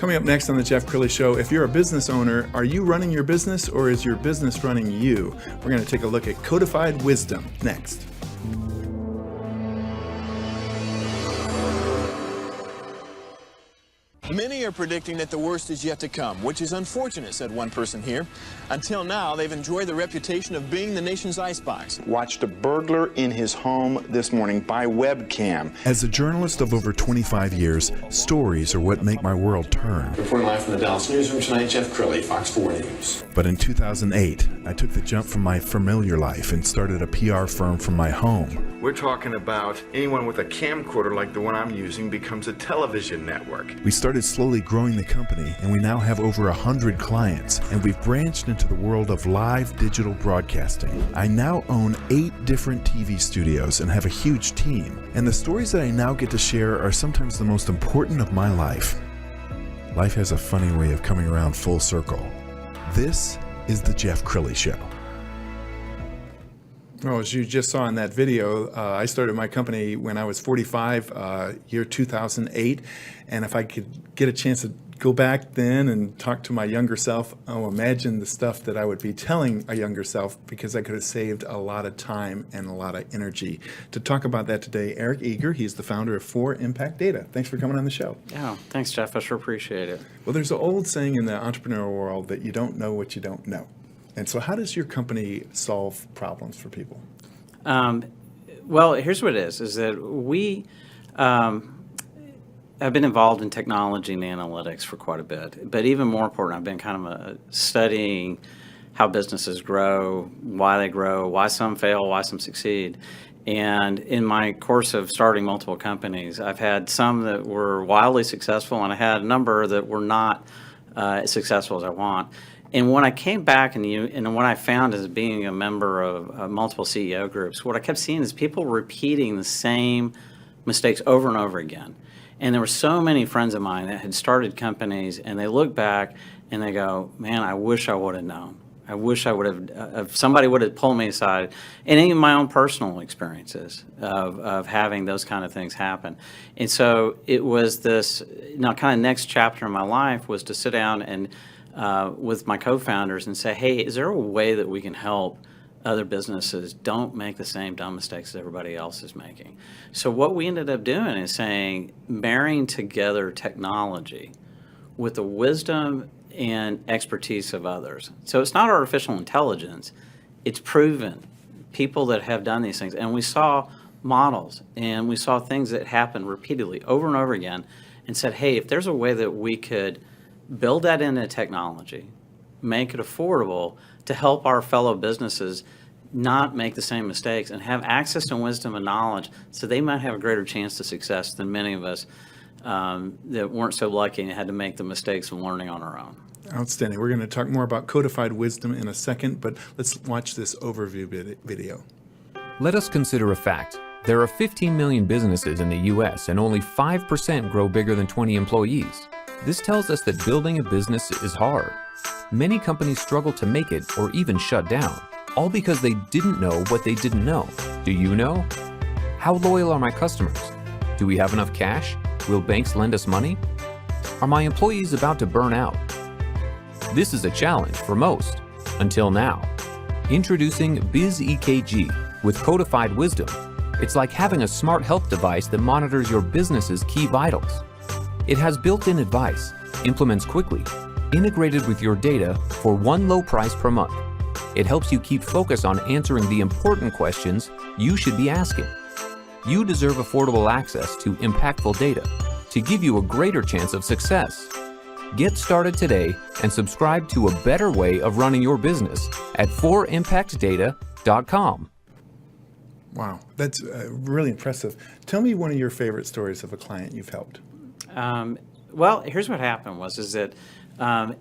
Coming up next on the Jeff Crilley Show, if you're a business owner, are you running your business or is your business running you? We're going to take a look at Codified Wisdom next. Many are predicting that the worst is yet to come, which is unfortunate, said one person here. Until now, they've enjoyed the reputation of being the nation's icebox. Watched a burglar in his home this morning by webcam. As a journalist of over 25 years, stories are what make my world turn. Reporting live from the Dallas newsroom tonight, Jeff Crilley, Fox 4 News. But in 2008, I took the jump from my familiar life and started a PR firm from my home. We're talking about anyone with a camcorder like the one I'm using becomes a television network. We started slowly growing the company, and we now have over 100 clients, and we've branched into the world of live digital broadcasting. I now own 8 different TV studios and have a huge team, and the stories that I now get to share are sometimes the most important of my life. Life has a funny way of coming around full circle. This is the Jeff Crilley Show. Well, as you just saw in that video, I started my company when I was 45, year 2008. And if I could get a chance to go back then and talk to my younger self, imagine the stuff that I would be telling a younger self, because I could have saved a lot of time and a lot of energy. To talk about that today, Eric Eager, he's the founder of Impact Data. Thanks for coming on the show. Yeah, thanks, Jeff. I sure appreciate it. Well, there's an old saying in the entrepreneurial world that you don't know what you don't know. And so how does your company solve problems for people? Well, here's what it is that we have been involved in technology and analytics for quite a bit. But even more important, I've been kind of studying how businesses grow, why some fail, why some succeed. And in my course of starting multiple companies, I've had some that were wildly successful, and I had a number that were not as successful as I want. And when I came back and what I found as being a member of multiple CEO groups, what I kept seeing is people repeating the same mistakes over and over again. And there were so many friends of mine that had started companies, and they look back and they go, man, I wish I would have known. I wish I would have, if somebody would have pulled me aside. And even my own personal experiences of having those kind of things happen. And so it was this, kind of next chapter in my life was to sit down and with my co-founders and say, hey, is there a way that we can help other businesses don't make the same dumb mistakes that everybody else is making? So what we ended up doing is saying, marrying together technology with the wisdom and expertise of others. So it's not artificial intelligence, it's proven people that have done these things. And we saw models and we saw things that happened repeatedly over and over again and said, hey, if there's a way that we could build that into technology, make it affordable to help our fellow businesses not make the same mistakes and have access to wisdom and knowledge so they might have a greater chance to success than many of us that weren't so lucky and had to make the mistakes of learning on our own. Outstanding. We're going to talk more about Codified Wisdom in a second, but let's watch this overview video. Let us consider a fact. There are 15 million businesses in the U.S. and only 5% grow bigger than 20 employees. This tells us that building a business is hard. Many companies struggle to make it or even shut down, all because they didn't know what they didn't know. Do you know? How loyal are my customers? Do we have enough cash? Will banks lend us money? Are my employees about to burn out? This is a challenge for most, until now. Introducing BizEKG with Codified Wisdom. It's like having a smart health device that monitors your business's key vitals. It has built-in advice, implements quickly, integrated with your data for one low price per month. It helps you keep focus on answering the important questions you should be asking. You deserve affordable access to impactful data to give you a greater chance of success. Get started today and subscribe to a better way of running your business at 4impactdata.com. Wow, that's really impressive. Tell me one of your favorite stories of a client you've helped. Well, here's what happened is that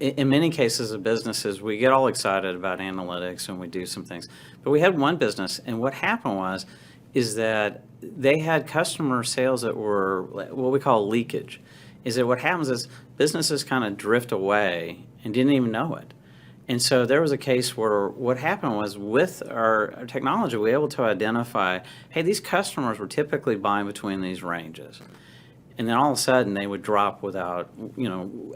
in many cases of businesses, we get all excited about analytics and we do some things. But we had one business, and what happened is that they had customer sales that were what we call leakage. Is that what happens is businesses kind of drift away and didn't even know it. And so there was a case where what happened was with our technology, we were able to identify, hey, these customers were typically buying between these ranges. and then all of a sudden they would drop without,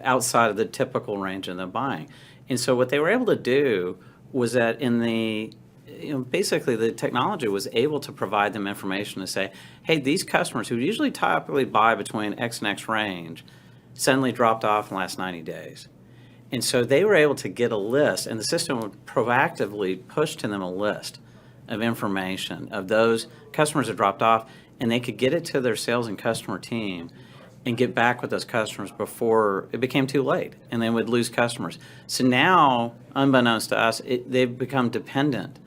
outside of the typical range of them buying. And so what they were able to do was that basically the technology was able to provide them information to say, hey, these customers who usually typically buy between X and X range suddenly dropped off in the last 90 days. And so they were able to get a list, and the system would proactively push to them a list of information of those customers that dropped off, and they could get it to their sales and customer team and get back with those customers before it became too late, and they would lose customers. So now, unbeknownst to us, they've become dependent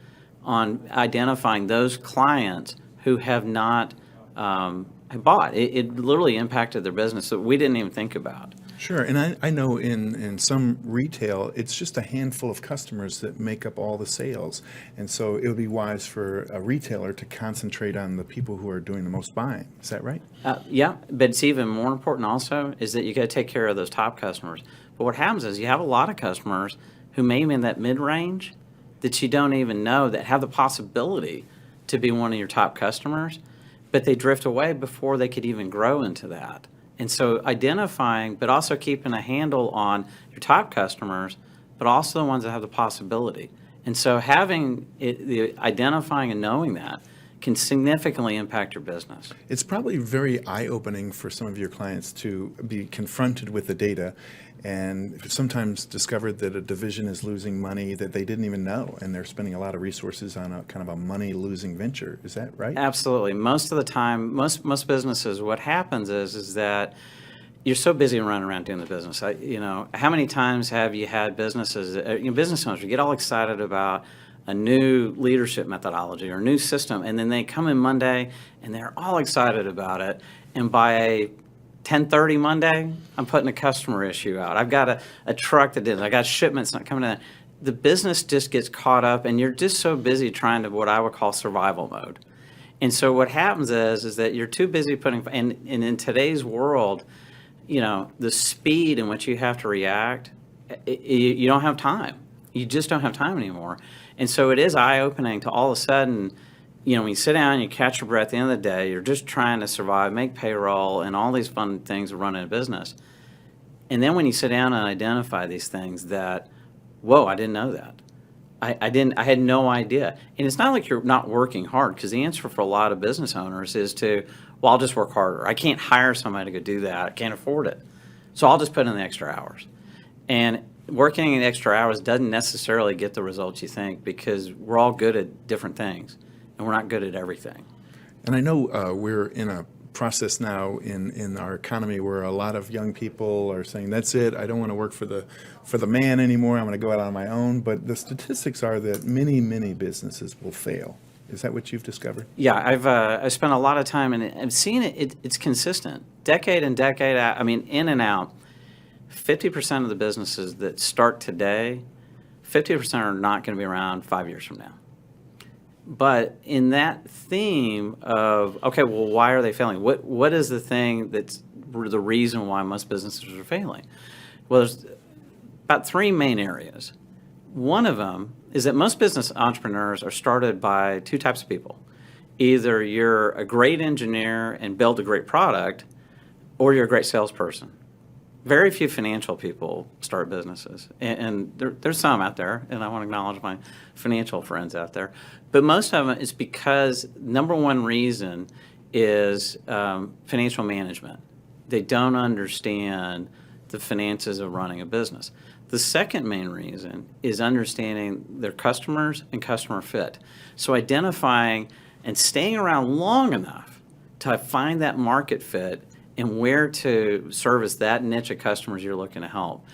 on identifying those clients who have not have bought. It literally impacted their business that we didn't even think about. Sure, and I know in some retail, it's just a handful of customers that make up all the sales. And so it would be wise for a retailer to concentrate on the people who are doing the most buying. Is that right? Yeah, but it's even more important also is that you got to take care of those top customers. But what happens is you have a lot of customers who may be in that mid-range that you don't even know that have the possibility to be one of your top customers, but they drift away before they could even grow into that. And so identifying, but also keeping a handle on your top customers, but also the ones that have the possibility. And so having the identifying and knowing that can significantly impact your business. It's probably very eye-opening for some of your clients to be confronted with the data and sometimes discovered that a division is losing money that they didn't even know, and they're spending a lot of resources on a kind of a money-losing venture. Is that right? Absolutely. Most of the time, most businesses, what happens is that you're so busy running around doing the business. How many times have you had businesses, business owners, you get all excited about a new leadership methodology or a new system, and then they come in Monday and they're all excited about it, and by 10:30 Monday, I'm putting a customer issue out. I've got a truck that did it. I got shipments not coming in. The business just gets caught up, and you're just so busy trying to what I would call survival mode. And so what happens is that you're too busy putting, and in today's world, the speed in which you have to react, you don't have time. You just don't have time anymore. And so it is eye-opening to all of a sudden, when you sit down and you catch your breath at the end of the day, you're just trying to survive, make payroll, and all these fun things of running a business. And then when you sit down and identify these things that, whoa, I didn't know that. I had no idea. And it's not like you're not working hard, because the answer for a lot of business owners is I'll just work harder. I can't hire somebody to go do that. I can't afford it. So I'll just put in the extra hours. And working in extra hours doesn't necessarily get the results you think, because we're all good at different things, and we're not good at everything. And I know we're in a process now in our economy where a lot of young people are saying, that's it, I don't want to work for the man anymore, I'm going to go out on my own. But the statistics are that many businesses will fail. Is that what you've discovered? Yeah, I've spent a lot of time, and I've seen it's consistent. Decade and decade, in and out, 50% of the businesses that start today, 50% are not going to be around 5 years from now. But in that theme of, okay, well, why are they failing? What is the thing that's the reason why most businesses are failing? Well, there's about three main areas. One of them is that most business entrepreneurs are started by two types of people. Either you're a great engineer and build a great product, or you're a great salesperson. Very few financial people start businesses, and there's some out there, and I want to acknowledge my financial friends out there. But most of them is because number one reason is financial management. They don't understand the finances of running a business. The second main reason is understanding their customers and customer fit. So identifying and staying around long enough to find that market fit and where to service that niche of customers you're looking to help.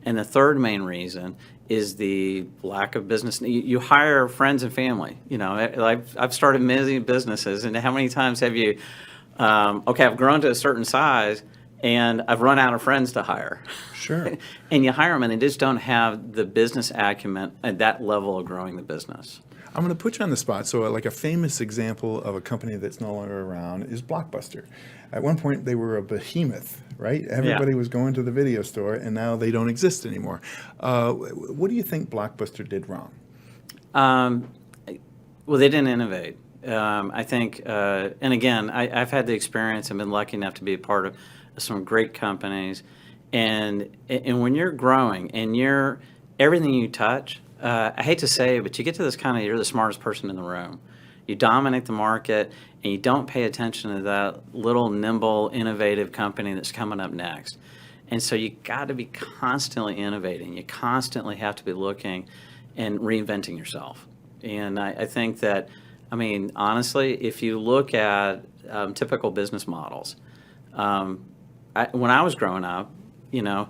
And the third main reason is the lack of business. You hire friends and family. I've started many businesses, and how many times have you, I've grown to a certain size, and I've run out of friends to hire. Sure. And you hire them, and they just don't have the business acumen at that level of growing the business. I'm going to put you on the spot. So like a famous example of a company that's no longer around is Blockbuster. At one point, they were a behemoth, right? Everybody was going to the video store, and now they don't exist anymore. What do you think Blockbuster did wrong? Well, they didn't innovate. I think, and again, I've had the experience and been lucky enough to be a part of some great companies. And when you're growing and everything you touch, I hate to say it, but you get to this kind of, you're the smartest person in the room. You dominate the market, and you don't pay attention to that little nimble, innovative company that's coming up next. And so you got to be constantly innovating. You constantly have to be looking and reinventing yourself. And I think that, I mean, honestly, if you look at typical business models, when I was growing up, you know,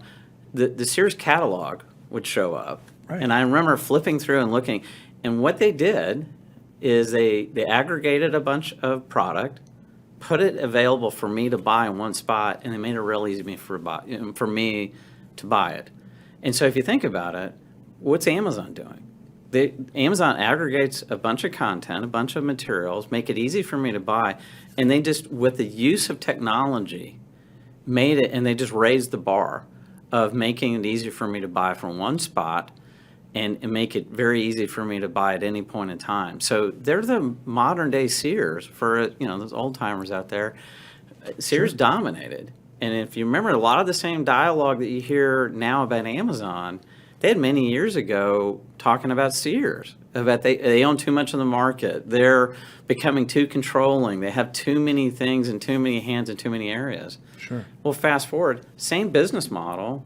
the Sears catalog would show up. Right. And I remember flipping through and looking, and what they did is they aggregated a bunch of product, put it available for me to buy in one spot, and they made it real easy for me to buy it. And so if you think about it, what's Amazon doing? Amazon aggregates a bunch of content, a bunch of materials, make it easy for me to buy, and they just, with the use of technology, made it, and they just raised the bar of making it easy for me to buy from one spot and make it very easy for me to buy at any point in time. So they're the modern day Sears for, you know, those old timers out there. Sears dominated. And if you remember, a lot of the same dialogue that you hear now about Amazon, they had many years ago talking about Sears, about they own too much of the market. They're becoming too controlling. They have too many things in too many hands in too many areas. Sure. Well, fast forward, same business model,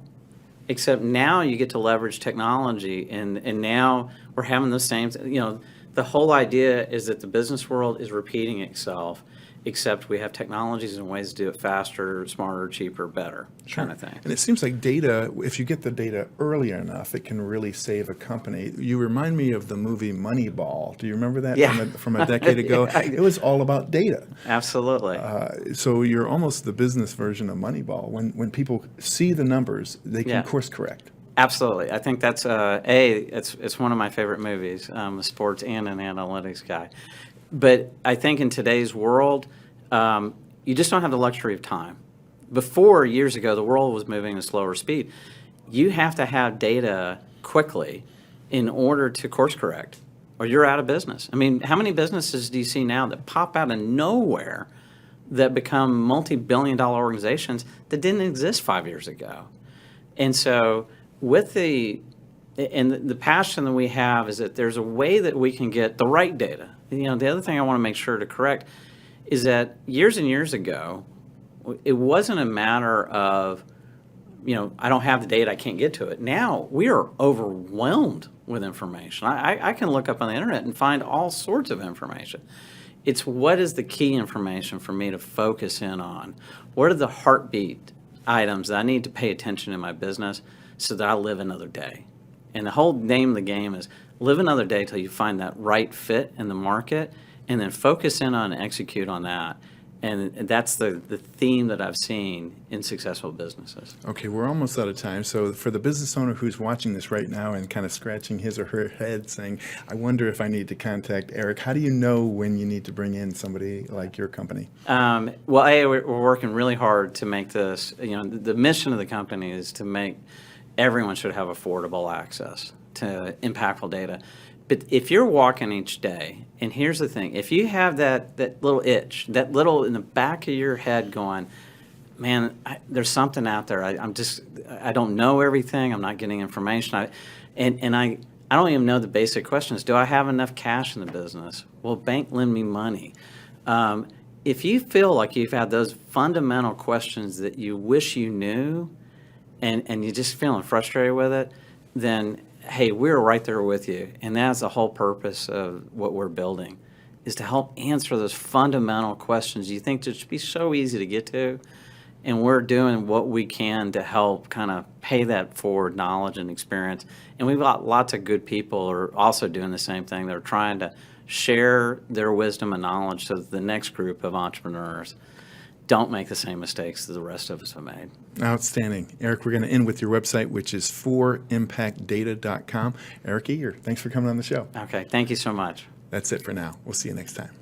except now you get to leverage technology, and now we're having the same, you know, the whole idea is that the business world is repeating itself, except we have technologies and ways to do it faster, smarter, cheaper, better, kind of thing. And it seems like data, if you get the data early enough, it can really save a company. You remind me of the movie Moneyball. Do you remember that from a decade ago? Yeah. It was all about data. Absolutely. So you're almost the business version of Moneyball. When people see the numbers, they can course correct. Absolutely. I think that's, it's one of my favorite movies. I'm a sports and an analytics guy. But I think in today's world, you just don't have the luxury of time. Before, years ago, the world was moving at a slower speed. You have to have data quickly in order to course correct, or you're out of business. I mean, how many businesses do you see now that pop out of nowhere that become multi-billion-dollar organizations that didn't exist 5 years ago? And so with the passion that we have is that there's a way that we can get the right data. You know, the other thing I want to make sure to correct is that years and years ago, it wasn't a matter of, you know, I don't have the data, I can't get to it. Now we are overwhelmed with information. I can look up on the internet and find all sorts of information. It's what is the key information for me to focus in on? What are the heartbeat items that I need to pay attention in my business so that I live another day? And the whole name of the game is live another day till you find that right fit in the market, and then focus in on and execute on that. And that's the theme that I've seen in successful businesses. Okay, we're almost out of time. So for the business owner who's watching this right now and kind of scratching his or her head saying, I wonder if I need to contact Eric, how do you know when you need to bring in somebody like your company? Well, we're working really hard to make this, you know, the mission of the company is to make everyone should have affordable access to impactful data. But if you're walking each day, and here's the thing, if you have that little itch, that little in the back of your head going, man, there's something out there, I don't know everything, I'm not getting information, I don't even know the basic questions. Do I have enough cash in the business? Will bank lend me money? If you feel like you've had those fundamental questions that you wish you knew, and you're just feeling frustrated with it, then hey, we're right there with you. And that's the whole purpose of what we're building, is to help answer those fundamental questions you think should be so easy to get to. And we're doing what we can to help kind of pay that forward knowledge and experience. And we've got lots of good people who are also doing the same thing. They're trying to share their wisdom and knowledge so that the next group of entrepreneurs don't make the same mistakes that the rest of us have made. Outstanding. Eric, we're going to end with your website, which is forimpactdata.com. Eric Eager, thanks for coming on the show. Okay, thank you so much. That's it for now. We'll see you next time.